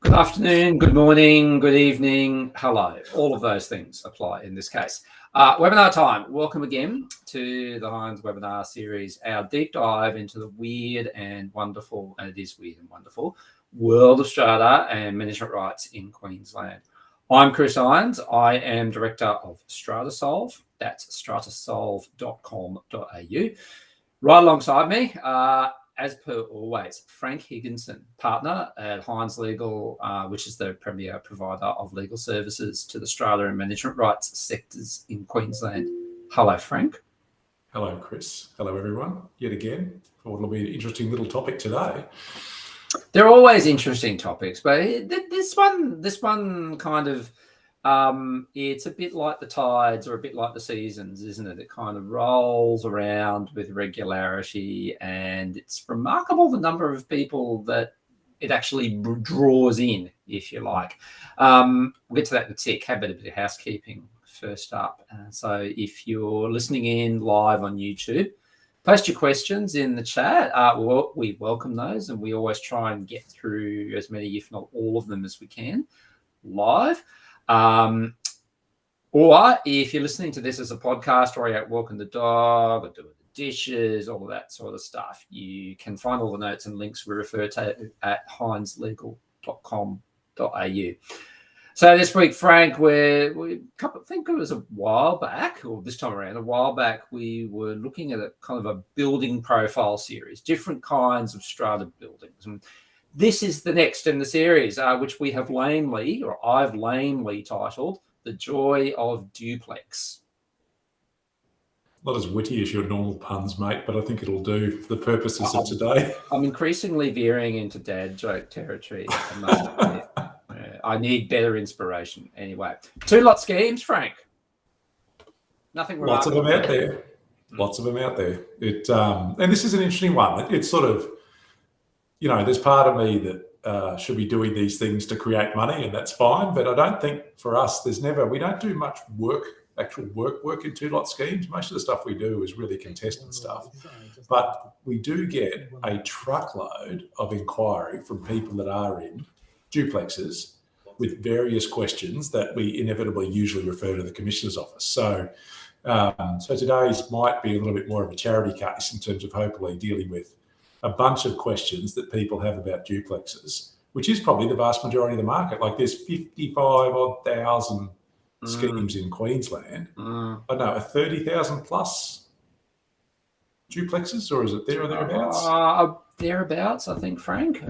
Good afternoon, good morning, good evening, hello. All of those things apply in this case. Webinar time. Welcome again to the Heinz webinar series, our deep dive into the weird and wonderful, and it is weird and wonderful, world of strata and management rights in Queensland. I'm Chris Heinz. I am Director of StrataSolve. That's stratasolve.com.au. Right alongside me, as per always, Frank Higginson, partner at Heinz Legal, which is the premier provider of legal services to the strata and management rights sectors in Queensland. Hello, Frank. Hello, Chris. Hello, everyone. Yet again, for what will be an interesting little topic today. They're always interesting topics, but this one kind of, it's a bit like the tides or a bit like the seasons, isn't it? It kind of rolls around with regularity, and it's remarkable the number of people that it actually draws in, if you like. We'll get to that in a tick. Have a bit of housekeeping first up. So if you're listening in live on YouTube, post your questions in the chat. We welcome those, and we always try and get through as many, if not all of them, as we can live. Or if you're listening to this as a podcast, or you're out walking the dog or doing the dishes, all of that sort of stuff, you can find all the notes and links we refer to at heinzlegal.com.au. So this week, Frank, I think it was a while back, or this time around, we were looking at a kind of a building profile series, different kinds of strata buildings. And this is the next in the series, which we have I've lamely titled The Joy of Duplex. Not as witty as your normal puns, mate, but I think it'll do for the purposes of today. I'm increasingly veering into dad joke territory, I must admit. I need better inspiration. Anyway, two-lot schemes, Frank. Nothing Lots of them out there. Lots of them out there. And this is an interesting one. It's sort of, there's part of me that should be doing these things to create money, and that's fine. But I don't think for us, we don't do much actual work in two-lot schemes. Most of the stuff we do is really contested stuff. But we do get a truckload of inquiry from people that are in duplexes with various questions that we inevitably usually refer to the Commissioner's office. So today's might be a little bit more of a charity case in terms of hopefully dealing with a bunch of questions that people have about duplexes, which is probably the vast majority of the market. Like there's 55,000 schemes in Queensland. I don't know, 30,000 plus duplexes, or is it there or thereabouts? Thereabouts, I think, Frank.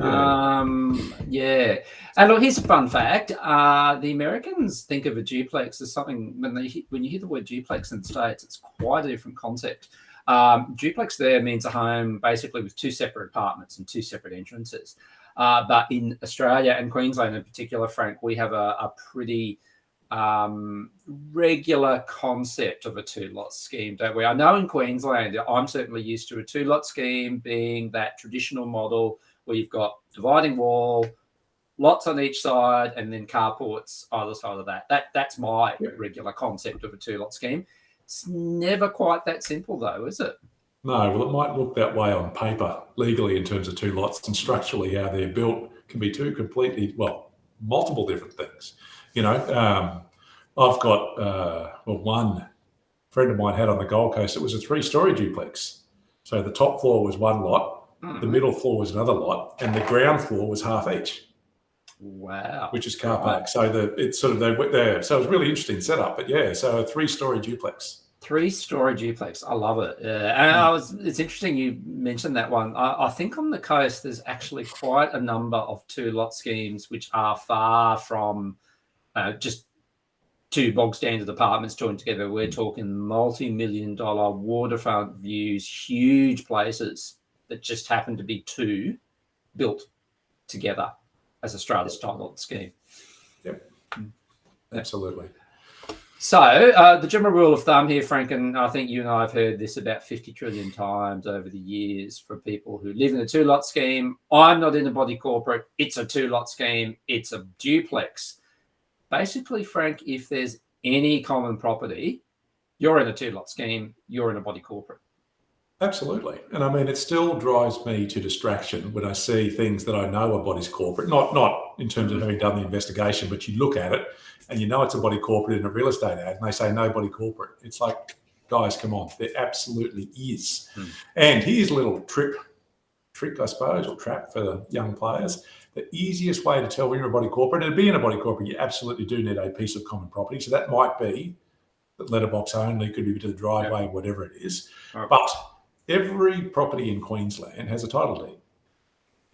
Yeah. And look, here's a fun fact. The Americans think of a duplex as something, when you hear the word duplex in the States, it's quite a different concept. Duplex there means a home basically with two separate apartments and two separate entrances. But in Australia and Queensland in particular, Frank, we have a pretty regular concept of a two-lot scheme, don't we? I know in Queensland, I'm certainly used to a two-lot scheme being that traditional model where you've got dividing wall, lots on each side, and then carports either side of that. That's my regular concept of a two-lot scheme. It's never quite that simple, though, is it? No, well, it might look that way on paper, legally in terms of two lots, and structurally how they're built can be two completely, multiple different things. I've got one friend of mine had on the Gold Coast. It was a 3-story duplex. So the top floor was one lot, the middle floor was another lot, and the ground floor was half each. Wow. Which is car park. So they went there. So it was really interesting setup. But yeah, so a 3-story duplex. 3-story duplex. I love it. And it's interesting you mentioned that one. I think on the coast there's actually quite a number of two-lot schemes which are far from just two bog standard apartments joined together. We're talking multi-million-dollar waterfront views, huge places that just happen to be two built together as a strata style scheme. Yep, absolutely. So the general rule of thumb here, Frank, and I think you and I have heard this about 50 trillion times over the years from people who live in a two-lot scheme. I'm not in a body corporate. It's a two-lot scheme. It's a duplex. Basically, Frank, if there's any common property, you're in a two-lot scheme, you're in a body corporate. Absolutely. And I mean, it still drives me to distraction when I see things that I know are bodies corporate, not not in terms of having done the investigation, but you look at it and you know it's a body corporate in a real estate ad, and they say no body corporate. It's like, guys, come on, there absolutely is. And here's a little trick, I suppose, or trap for the young players. The easiest way to tell when you're a body corporate, and to be in a body corporate, you absolutely do need a piece of common property. So that might be letterbox only, could be to the driveway, whatever it is. But every property in Queensland has a title deed.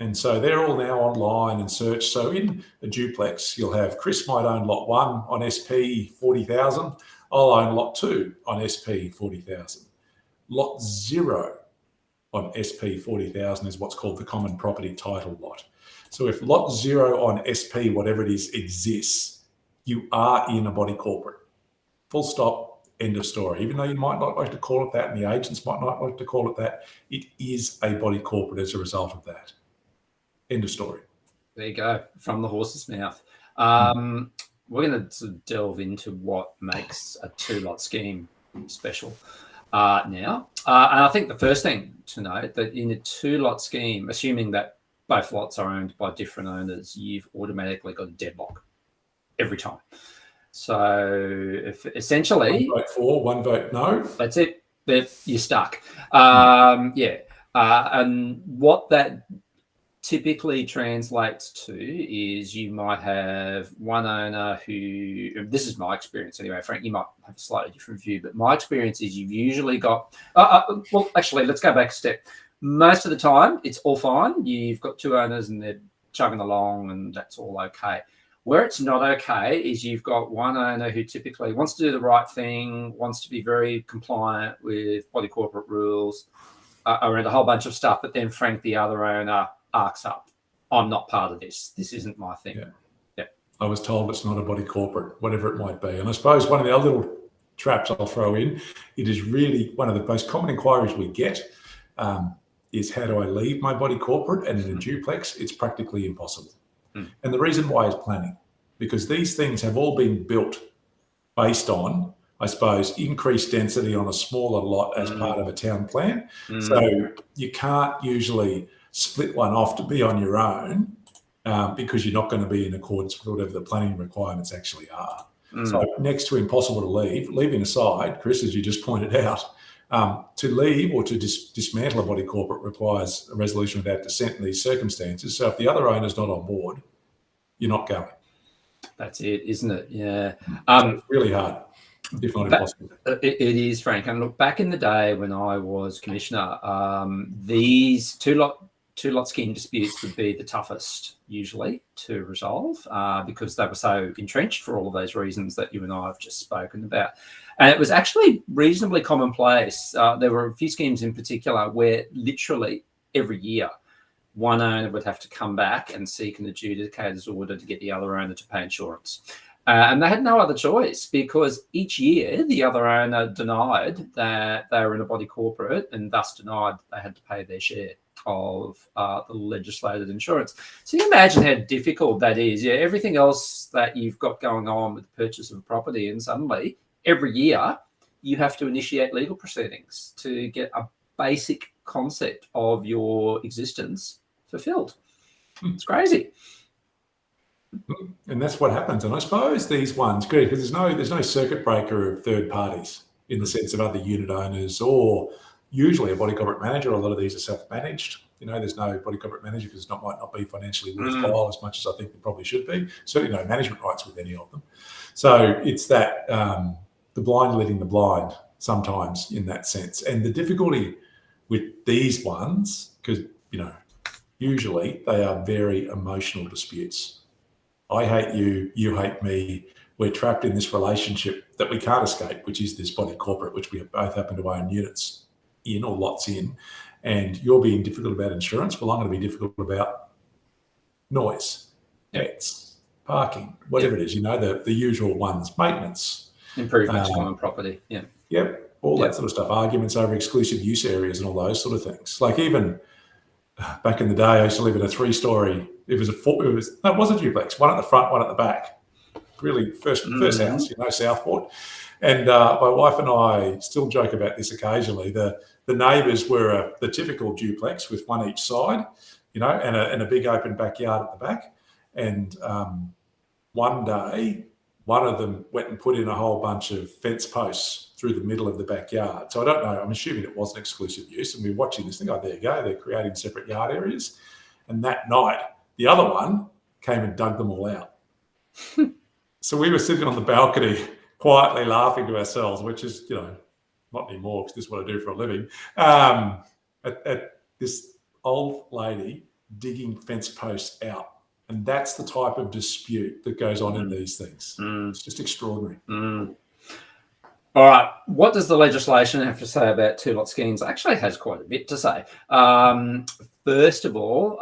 And so they're all now online and search. So in a duplex, you'll have Chris might own lot 1 on SP 40,000. I'll own lot 2 on SP 40,000. Lot 0 on SP 40,000 is what's called the common property title lot. So if lot 0 on SP, whatever it is, exists, you are in a body corporate. Full stop, end of story. Even though you might not like to call it that and the agents might not like to call it that, it is a body corporate as a result of that. End of story. There you go, from the horse's mouth. We're going to delve into what makes a 2-lot scheme special now. And I think the first thing to note that in a 2-lot scheme, assuming that both lots are owned by different owners, you've automatically got a deadlock every time. So if essentially... 1 vote for, 1 vote no. That's it. You're stuck. And what that typically translates to is you might have one owner who, this is my experience anyway, Frank, you might have a slightly different view, but my experience is you've usually got, well, actually, let's go back a step. Most of the time, it's all fine. You've got 2 owners and they're chugging along and that's all okay. Where it's not okay is you've got one owner who typically wants to do the right thing, wants to be very compliant with body corporate rules, around a whole bunch of stuff, but then Frank, the other owner, arcs up. I'm not part of this. This isn't my thing. Yeah. I was told it's not a body corporate, whatever it might be. And I suppose one of the other little traps I'll throw in, it is really one of the most common inquiries we get is how do I leave my body corporate? And in a duplex, it's practically impossible. And the reason why is planning, because these things have all been built based on, I suppose, increased density on a smaller lot as part of a town plan. So you can't usually split one off to be on your own because you're not going to be in accordance with whatever the planning requirements actually are. So next to impossible to leave, leaving aside, Chris, as you just pointed out, to leave or to dismantle a body corporate requires a resolution without dissent in these circumstances. So if the other owner's not on board, you're not going. That's it, isn't it? Yeah. So it's really hard, if not impossible. It is, Frank. And look, back in the day when I was commissioner, these two-lot scheme disputes would be the toughest usually to resolve because they were so entrenched for all of those reasons that you and I have just spoken about. And it was actually reasonably commonplace. There were a few schemes in particular where literally every year one owner would have to come back and seek an adjudicator's order to get the other owner to pay insurance. And they had no other choice because each year the other owner denied that they were in a body corporate and thus denied they had to pay their share of the legislated insurance. So you imagine how difficult that is. Yeah, everything else that you've got going on with the purchase of a property, and suddenly every year you have to initiate legal proceedings to get a basic concept of your existence fulfilled. It's crazy. And that's what happens. And I suppose these ones, good, because there's no circuit breaker of third parties in the sense of other unit owners or usually a body corporate manager. A lot of these are self-managed. There's no body corporate manager because it might not be financially worthwhile as much as I think it probably should be. Certainly no management rights with any of them. So it's that the blind leading the blind sometimes in that sense. And the difficulty with these ones, because, usually they are very emotional disputes. I hate you, you hate me. We're trapped in this relationship that we can't escape, which is this body corporate, which we both happen to own units in or lots in. And you're being difficult about insurance. Well, I'm going to be difficult about noise, pets, parking, whatever it is, the usual ones, maintenance. Improvements on property, all that sort of stuff, arguments over exclusive use areas and all those sort of things. Like even back in the day, I used to live in a 3-story. It was a duplex, one at the front, one at the back. Really, first house, Southport. And my wife and I still joke about this occasionally. The neighbours were the typical duplex with one each side, and a big open backyard at the back. And one day, one of them went and put in a whole bunch of fence posts through the middle of the backyard. So I don't know, I'm assuming it wasn't exclusive use. And we're watching this thing, oh, there you go, they're creating separate yard areas. And that night, the other one came and dug them all out. So we were sitting on the balcony quietly laughing to ourselves, which is, not anymore because this is what I do for a living, at this old lady digging fence posts out. And that's the type of dispute that goes on in these things. It's just extraordinary. All right. What does the legislation have to say about two-lot schemes? Actually, it has quite a bit to say. First of all,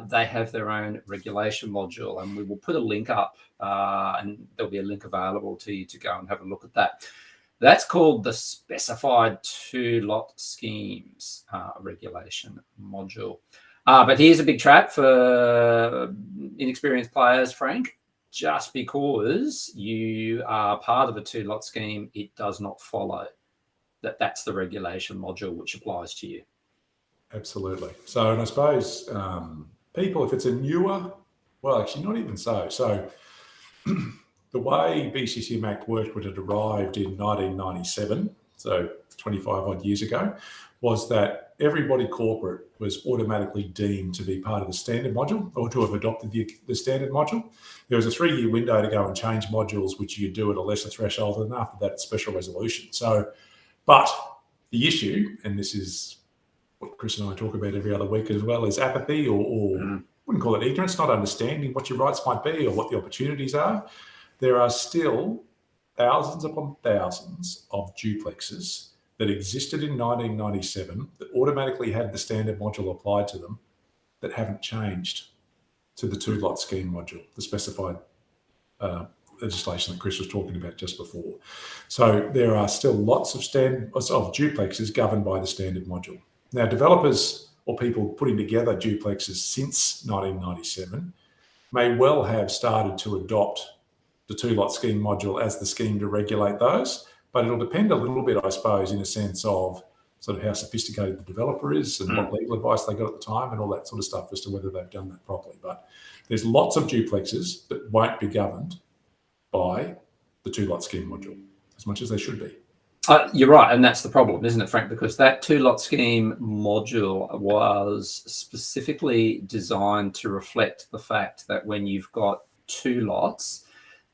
they have their own regulation module, and we will put a link up, and there'll be a link available to you to go and have a look at that. That's called the Specified Two-Lot Schemes Regulation Module. But here's a big trap for inexperienced players, Frank. Just because you are part of a two-lot scheme, it does not follow that that's the regulation module which applies to you. Absolutely. So, and I suppose people, if it's a newer, well, actually not even so. So the way BCCM Act worked when it arrived in 1997, so 25 odd years ago, was that everybody corporate was automatically deemed to be part of the standard module or to have adopted the standard module. There was a 3-year window to go and change modules, which you could do at a lesser threshold, and after that, it's special resolution. So, but the issue, and this is what Chris and I talk about every other week as well, is apathy or wouldn't call it ignorance, not understanding what your rights might be or what the opportunities are. There are still thousands upon thousands of duplexes that existed in 1997 that automatically had the standard module applied to them that haven't changed to the two-lot scheme module, the specified legislation that Chris was talking about just before. So there are still lots of duplexes governed by the standard module. Now, developers or people putting together duplexes since 1997 may well have started to adopt the two-lot scheme module as the scheme to regulate those, but it'll depend a little bit, I suppose, in a sense of sort of how sophisticated the developer is and what legal advice they got at the time and all that sort of stuff as to whether they've done that properly. But there's lots of duplexes that won't be governed by the two-lot scheme module as much as they should be. You're right, and that's the problem, isn't it, Frank? Because that two-lot scheme module was specifically designed to reflect the fact that when you've got two lots,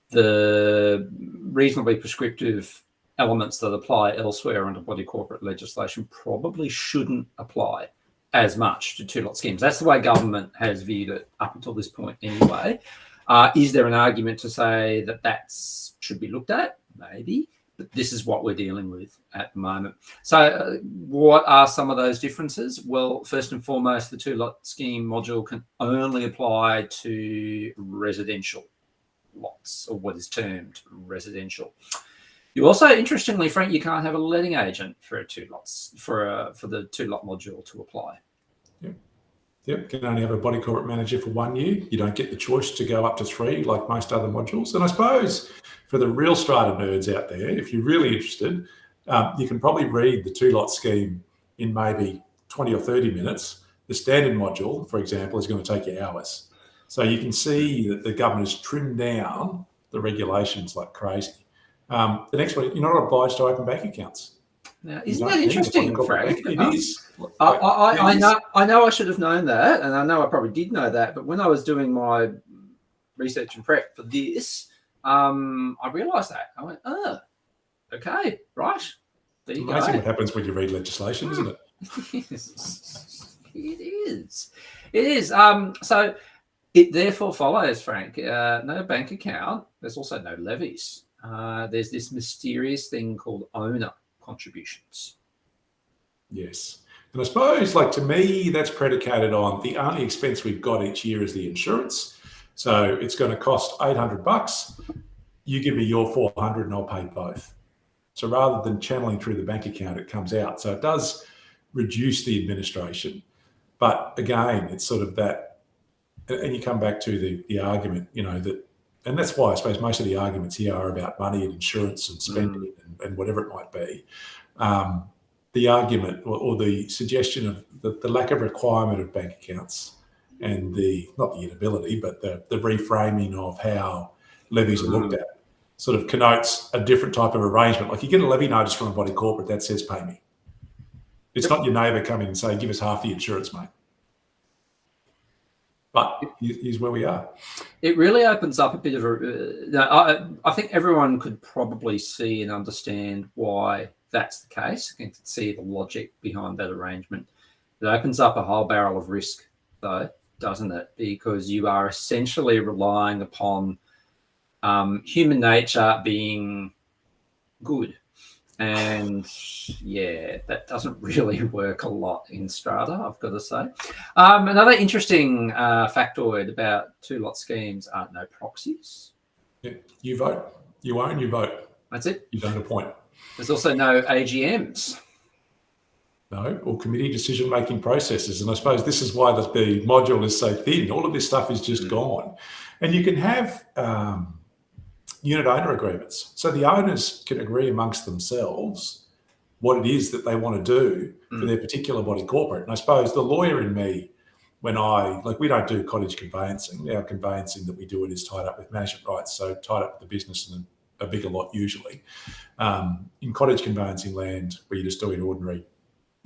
the reasonably prescriptive elements that apply elsewhere under body corporate legislation probably shouldn't apply as much to two-lot schemes. That's the way government has viewed it up until this point anyway. Is there an argument to say that that should be looked at? Maybe. But this is what we're dealing with at the moment. So what are some of those differences? Well, first and foremost, the two-lot scheme module can only apply to residential lots, or what is termed residential. You also, interestingly, Frank, you can't have a letting agent for a two-lots for the two-lot module to apply. Yep, can only have a body corporate manager for 1 year. You don't get the choice to go up to 3 like most other modules. And I suppose for the real strata nerds out there, if you're really interested, you can probably read the two-lot scheme in maybe 20 or 30 minutes. The standard module, for example, is going to take you hours. So you can see that the government has trimmed down the regulations like crazy. The next one, you're not obliged to open bank accounts. Now, isn't that interesting, Frank? It is. I know I should have known that, and I know I probably did know that, but when I was doing my research and prep for this, I realised that. I went, oh, okay, right. There you go. Amazing what happens when you read legislation, isn't it? It is. So it therefore follows, Frank, no bank account. There's also no levies. There's this mysterious thing called owner contributions. Yes. And I suppose, like, to me, that's predicated on the only expense we've got each year is the insurance. So it's going to cost $800. You give me your $400 and I'll pay both. So rather than channeling through the bank account, it comes out. So it does reduce the administration. But again, it's sort of that, and you come back to the argument, that, and that's why I suppose most of the arguments here are about money and insurance and spending and whatever it might be. The argument or the suggestion of the lack of requirement of bank accounts and not the inability, but the reframing of how levies are looked at sort of connotes a different type of arrangement. Like you get a levy notice from a body corporate that says pay me. It's not your neighbour coming and saying, give us half the insurance, mate. But here's where we are. It really opens up a bit of a... I think everyone could probably see and understand why that's the case. You can see the logic behind that arrangement. It opens up a whole barrel of risk, though, doesn't it? Because you are essentially relying upon human nature being good. And yeah, that doesn't really work a lot in strata, I've got to say. Another interesting factoid about two-lot schemes are no proxies. Yeah, you vote. You own, you vote. That's it. You don't appoint. There's also no AGMs. No, or committee decision-making processes. And I suppose this is why the module is so thin. All of this stuff is just gone. And you can have unit owner agreements. So the owners can agree amongst themselves what it is that they want to do for their particular body corporate. And I suppose the lawyer in me, we don't do cottage conveyancing. Our conveyancing that we do it is tied up with management rights, so tied up with the business and a bigger lot usually. In cottage conveyancing land, where you're just doing ordinary,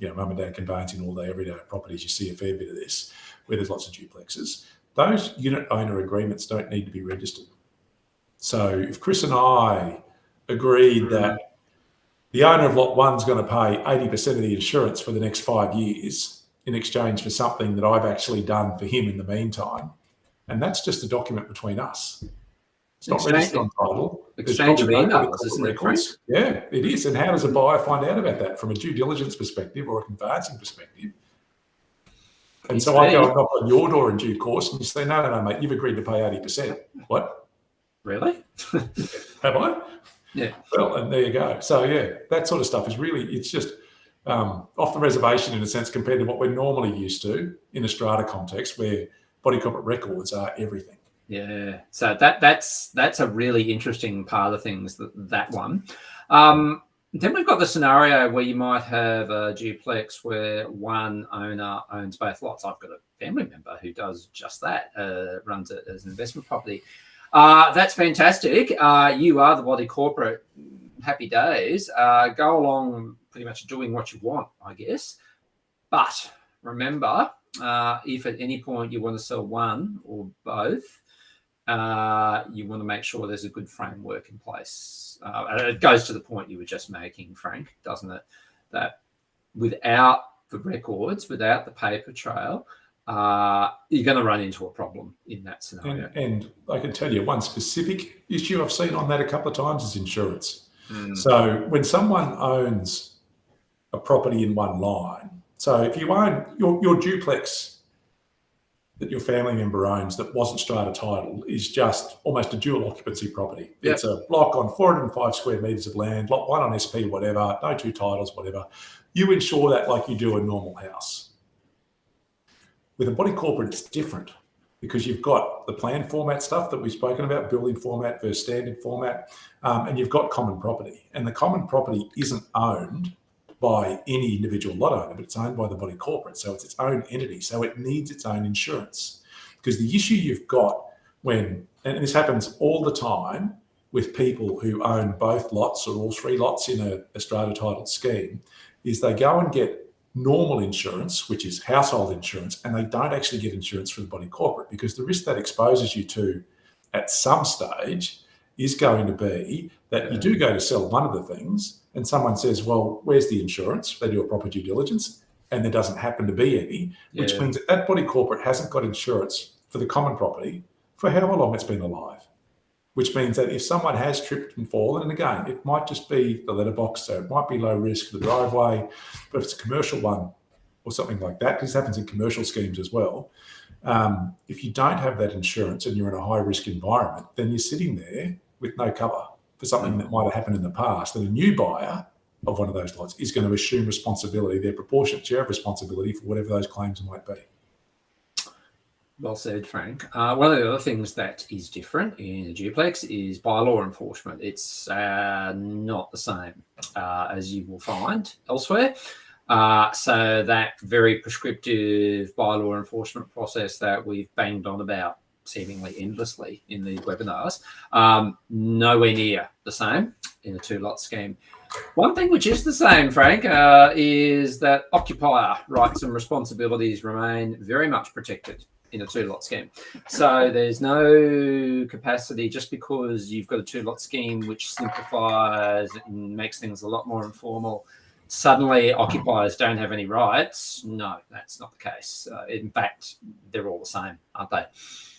mum and dad conveyancing all day, every day properties, you see a fair bit of this, where there's lots of duplexes. Those unit owner agreements don't need to be registered. So if Chris and I agreed that the owner of lot one's going to pay 80% of the insurance for the next 5 years in exchange for something that I've actually done for him in the meantime, and that's just a document between us. It's not registered on title. Exchange of emails, isn't it, Chris? Yeah, it is. And how does a buyer find out about that from a due diligence perspective or a conveyancing perspective? And so I go and knock on your door in due course and you say, no, mate, you've agreed to pay 80%. What? Really? Have I? Yeah. Well, and there you go. So, yeah, that sort of stuff is really, it's just off the reservation in a sense compared to what we're normally used to in a strata context where body corporate records are everything. Yeah. So that's a really interesting part of things, that one. Then we've got the scenario where you might have a duplex where one owner owns both lots. I've got a family member who does just that, runs it as an investment property. That's fantastic. You are the body corporate. Happy days. Go along pretty much doing what you want, I guess. But remember, if at any point you want to sell one or both, you want to make sure there's a good framework in place. And it goes to the point you were just making, Frank, doesn't it? That without the records, without the paper trail, you're going to run into a problem in that scenario. And I can tell you one specific issue I've seen on that a couple of times is insurance. So when someone owns a property in one line, so if you own your duplex that your family member owns that wasn't strata title is just almost a dual occupancy property. Yep. It's a block on 405 square metres of land, lot one on SP, whatever, no two titles, whatever. You insure that like you do a normal house. With a body corporate, it's different because you've got the plan format stuff that we've spoken about, building format versus standard format, and you've got common property. And the common property isn't owned by any individual lot owner, but it's owned by the body corporate. So it's its own entity. So it needs its own insurance. Because the issue you've got and this happens all the time with people who own both lots or all three lots in a strata title scheme, is they go and get normal insurance, which is household insurance, and they don't actually get insurance for the body corporate because the risk that exposes you to at some stage is going to be that you do go to sell one of the things and someone says, well, where's the insurance? They do a proper due diligence and there doesn't happen to be any, which means that body corporate hasn't got insurance for the common property for however long it's been alive, which means that if someone has tripped and fallen, and again, it might just be the letterbox, so it might be low risk, the driveway, but if it's a commercial one or something like that, because this happens in commercial schemes as well, if you don't have that insurance and you're in a high risk environment, then you're sitting there with no cover for something that might have happened in the past. And a new buyer of one of those lots is going to assume responsibility, their proportionate share of responsibility for whatever those claims might be. Well said, Frank. One of the other things that is different in a duplex is bylaw enforcement. It's not the same as you will find elsewhere. So that very prescriptive bylaw enforcement process that we've banged on about seemingly endlessly in these webinars, nowhere near the same in a two-lot scheme. One thing which is the same, Frank, is that occupier rights and responsibilities remain very much protected in a two-lot scheme. So there's no capacity just because you've got a two-lot scheme which simplifies and makes things a lot more informal. Suddenly occupiers don't have any rights. No, that's not the case. In fact, they're all the same, aren't they?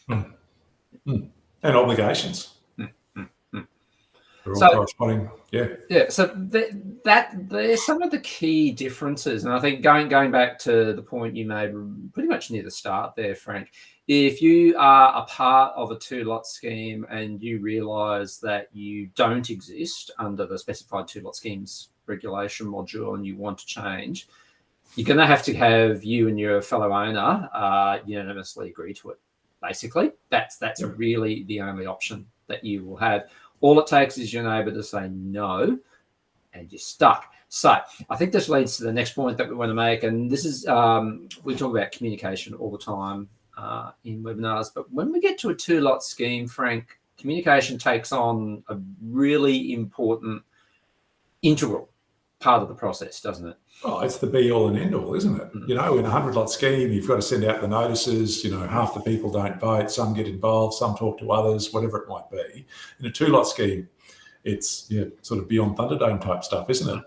And obligations. They're all So, corresponding. Yeah. So that there's some of the key differences, and I think going back to the point you made pretty much near the start there, Frank. If you are a part of a two-lot scheme and you realise that you don't exist under the specified two-lot schemes regulation module and you want to change, you're going to have you and your fellow owner unanimously agree to it. Basically, that's really the only option that you will have. All it takes is your neighbour to say no, and you're stuck. So I think this leads to the next point that we want to make, and this is we talk about communication all the time in webinars, but when we get to a two-lot scheme, Frank, communication takes on a really important, integral part of the process, doesn't it? Oh, it's the be all and end all, isn't it? In a 100-lot scheme, you've got to send out the notices. Half the people don't vote, some get involved, some talk to others, whatever it might be. In a two-lot scheme, it's sort of beyond Thunderdome type stuff, isn't it?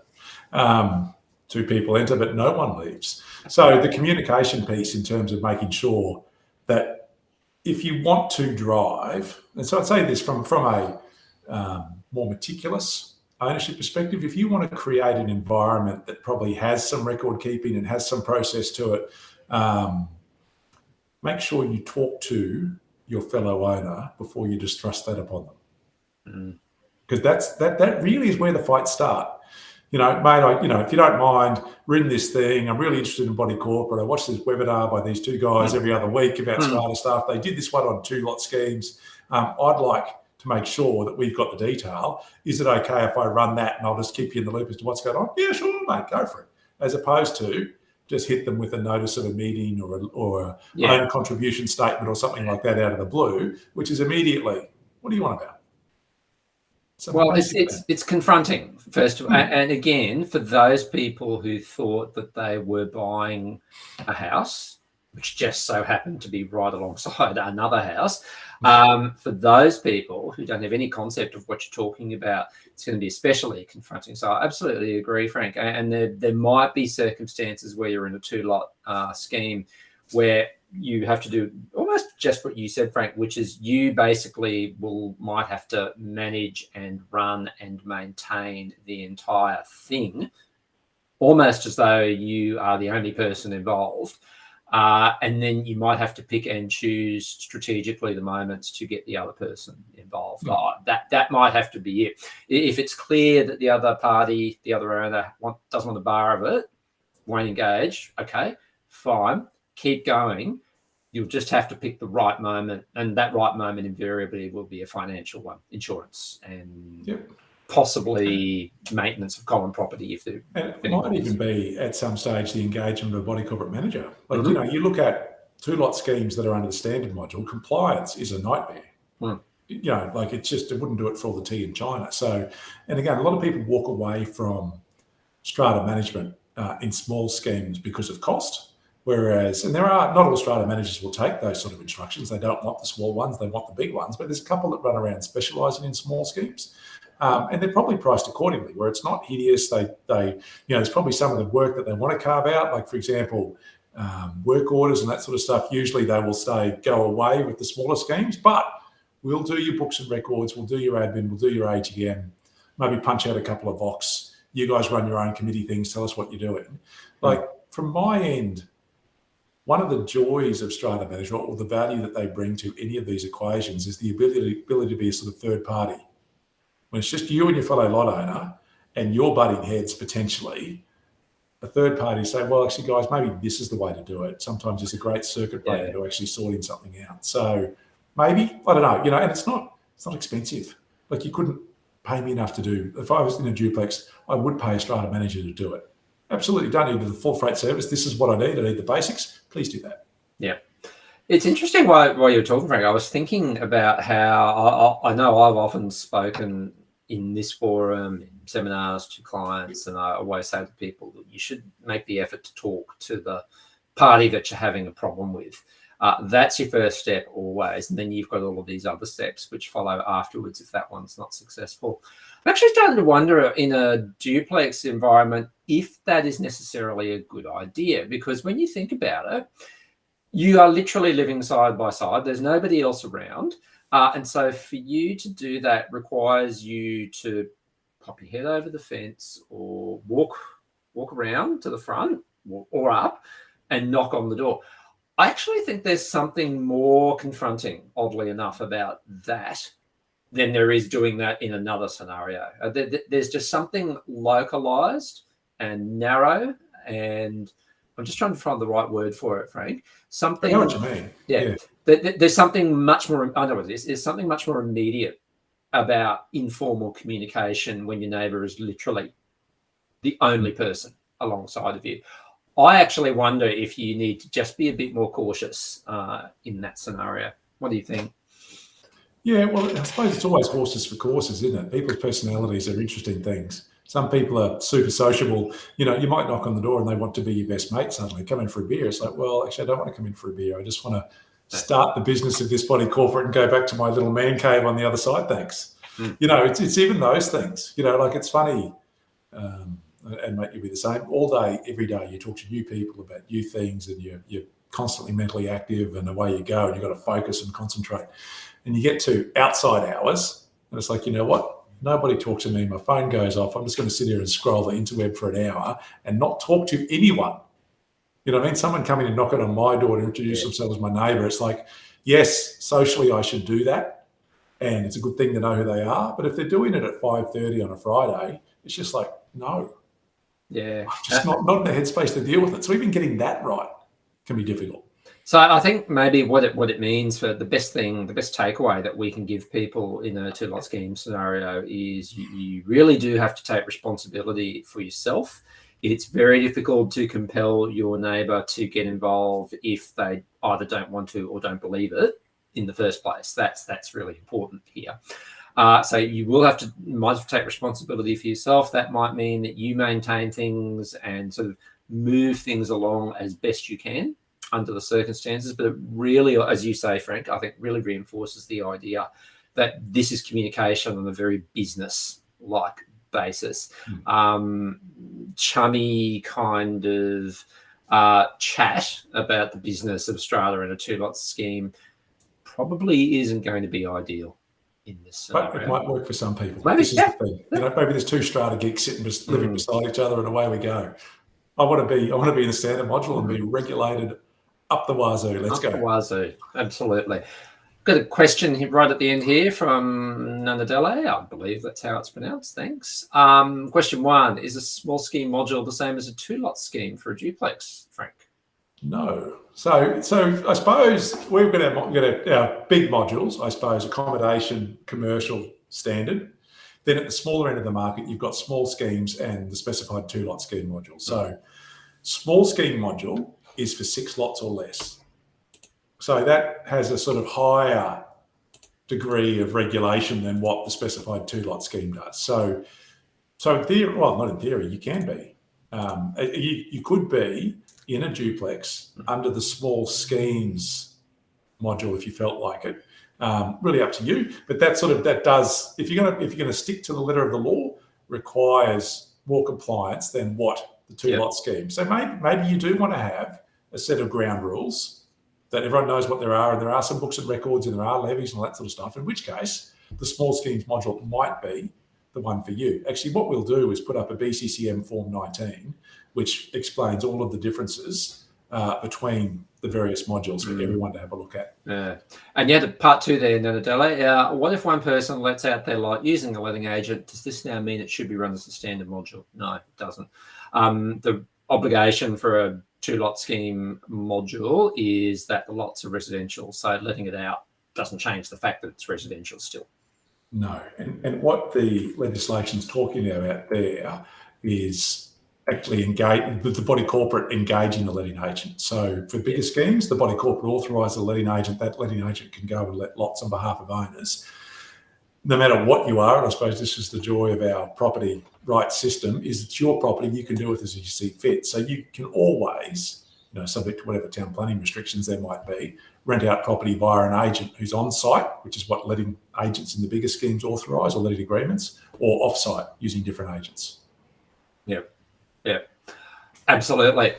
Two people enter, but no one leaves. So the communication piece in terms of making sure that if you want to drive, and so I'd say this from a more meticulous ownership perspective, if you want to create an environment that probably has some record keeping and has some process to it, make sure you talk to your fellow owner before you just thrust that upon them. Because that really is where the fights start. Mate, if you don't mind reading this thing, I'm really interested in body corporate. I watched this webinar by these two guys every other week about strata stuff. They did this one on two-lot schemes. I'd like to make sure that we've got the detail. Is it okay if I run that and I'll just keep you in the loop as to what's going on? Yeah, sure, mate, go for it. As opposed to just hit them with a notice of a meeting or a own contribution statement or something like that out of the blue, which is immediately, what do you want about? So well, it's confronting, first of all. And again, for those people who thought that they were buying a house, which just so happened to be right alongside another house, for those people who don't have any concept of what you're talking about, it's going to be especially confronting. So I absolutely agree, Frank. And there might be circumstances where you're in a two-lot scheme where you have to do almost just what you said, Frank, which is you basically might have to manage and run and maintain the entire thing, almost as though you are the only person involved. And then you might have to pick and choose strategically the moments to get the other person involved. That might have to be it. If it's clear that the other party, the other owner doesn't want a bar of it, won't engage, okay, fine, keep going. You'll just have to pick the right moment, and that right moment invariably will be a financial one, insurance and possibly maintenance of common property. And it might even be at some stage the engagement of a body corporate manager. Like, you look at two-lot schemes that are under the standard module, compliance is a nightmare. It wouldn't do it for all the tea in China. So, and again, a lot of people walk away from strata management in small schemes because of cost. Whereas, and not all strata managers will take those sort of instructions. They don't want the small ones, they want the big ones. But there's a couple that run around specialising in small schemes. And they're probably priced accordingly, where it's not hideous. There's probably some of the work that they want to carve out, like, for example, work orders and that sort of stuff. Usually they will say, go away with the smaller schemes, but we'll do your books and records, we'll do your admin, we'll do your AGM, maybe punch out a couple of Vox. You guys run your own committee things, tell us what you're doing. Like, from my end, one of the joys of strata management, or the value that they bring to any of these equations, is the ability to be a sort of third party. When it's just you and your fellow lot owner and you're butting heads potentially, a third party say, well, actually, guys, maybe this is the way to do it. Sometimes it's a great circuit breaker to actually sorting something out. So maybe, I don't know, and it's not expensive. Like, you couldn't pay me enough to do. If I was in a duplex, I would pay a strata manager to do it. Absolutely. Don't need the full freight service. This is what I need. I need the basics. Please do that. Yeah. It's interesting while you were talking, Frank. I was thinking about how I know I've often spoken in this forum, in seminars to clients, and I always say to people that you should make the effort to talk to the party that you're having a problem with. That's your first step always, and then you've got all of these other steps which follow afterwards if that one's not successful. I'm actually starting to wonder in a duplex environment if that is necessarily a good idea, because when you think about it, you are literally living side by side. There's nobody else around. And so for you to do that requires you to pop your head over the fence or walk around to the front or up and knock on the door. I actually think there's something more confronting, oddly enough, about that than there is doing that in another scenario. There's just something localized and narrow, and I'm just trying to find the right word for it, Frank. Something. I know what you mean. Yeah. There's something much more. I know what it is. There's something much more immediate about informal communication when your neighbour is literally the only person alongside of you. I actually wonder if you need to just be a bit more cautious in that scenario. What do you think? Yeah, well, I suppose it's always horses for courses, isn't it? People's personalities are interesting things. Some people are super sociable. You know, you might knock on the door and they want to be your best mate suddenly, come in for a beer. It's like, well, actually, I don't want to come in for a beer. I just want to start the business of this body corporate and go back to my little man cave on the other side, thanks. You know, it's even those things. You know, like it's funny, and mate, you'll be the same. All day, every day, you talk to new people about new things and you're constantly mentally active and away you go and you've got to focus and concentrate. And you get to outside hours and it's like, you know what? Nobody talks to me. My phone goes off. I'm just going to sit here and scroll the interweb for an hour and not talk to anyone. You know what I mean? Someone coming and knocking on my door to introduce themselves as my neighbour. It's like, yes, socially I should do that. And it's a good thing to know who they are. But if they're doing it at 5:30 on a Friday, it's just like, no. Yeah. I'm just not in the headspace to deal with it. So even getting that right can be difficult. So I think maybe what it means for the best takeaway that we can give people in a two-lot scheme scenario is you really do have to take responsibility for yourself. It's very difficult to compel your neighbour to get involved if they either don't want to or don't believe it in the first place. That's really important here. So you will have to might as well take responsibility for yourself. That might mean that you maintain things and sort of move things along as best you can under the circumstances. But it really, as you say, Frank, I think really reinforces the idea that this is communication on a very business-like basis. Chummy kind of chat about the business of strata in a two-lot scheme probably isn't going to be ideal in this scenario. But it might work for some people. Maybe, this is the thing. You know, maybe there's two strata geeks sitting living beside each other and away we go. I want to be in the standard module and be regulated up the wazoo. Let's go. Up the wazoo. Absolutely. Got a question right at the end here from Nanadele. I believe that's how it's pronounced. Thanks. Question 1: is a small scheme module the same as a two-lot scheme for a duplex, Frank? No. So I suppose we've got our big modules. I suppose accommodation, commercial, standard. Then at the smaller end of the market, you've got small schemes and the specified two-lot scheme module. So small scheme module is for 6 lots or less. So that has a sort of higher degree of regulation than what the specified two-lot scheme does. So in theory, well, not in theory, you can be. You could be in a duplex under the small schemes module if you felt like it. Really up to you, but that does, if you're going to stick to the letter of the law, requires more compliance than what the two-lot scheme. So maybe you do want to have a set of ground rules that everyone knows what there are, and there are some books and records and there are levies and all that sort of stuff, in which case the small schemes module might be the one for you. Actually, what we'll do is put up a BCCM Form 19, which explains all of the differences between the various modules for everyone to have a look at. And yet, part 2 there, Nanadele. What if one person lets out their light using a letting agent? Does this now mean it should be run as a standard module? No, it doesn't. The obligation for a two-lot scheme module is that the lots are residential, so letting it out doesn't change the fact that it's residential still. No, and what the legislation is talking about there is actually engage with the body corporate engaging the letting agent. So for bigger schemes, the body corporate authorises the letting agent. That letting agent can go and let lots on behalf of owners. No matter what you are, and I suppose this is the joy of our property rights system, is it's your property. You can do it as you see fit. So you can always, subject to whatever town planning restrictions there might be, rent out property via an agent who's on site, which is what letting agents in the bigger schemes authorise, or letting agreements, or off site using different agents. Yeah, absolutely.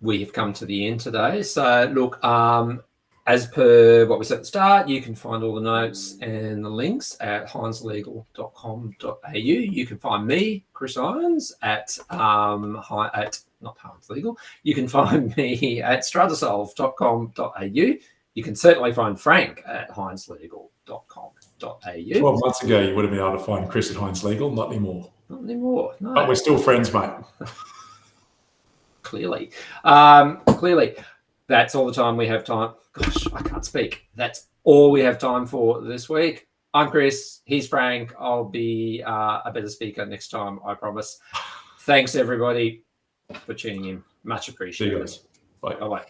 We have come to the end today. So look, as per what we said at the start, you can find all the notes and the links at hineslegal.com.au. You can find me, Chris Irons, at not Hines Legal. You can find me at stratasolve.com.au. You can certainly find Frank at hineslegal.com.au. 12 months ago, you would have been able to find Chris at Hines Legal. Not anymore. Not anymore, no. But we're still friends, mate. Clearly. That's all the time we have time. Gosh, I can't speak. That's all we have time for this week. I'm Chris. He's Frank. I'll be a better speaker next time, I promise. Thanks, everybody, for tuning in. Much appreciated. See you guys. Bye. Bye-bye.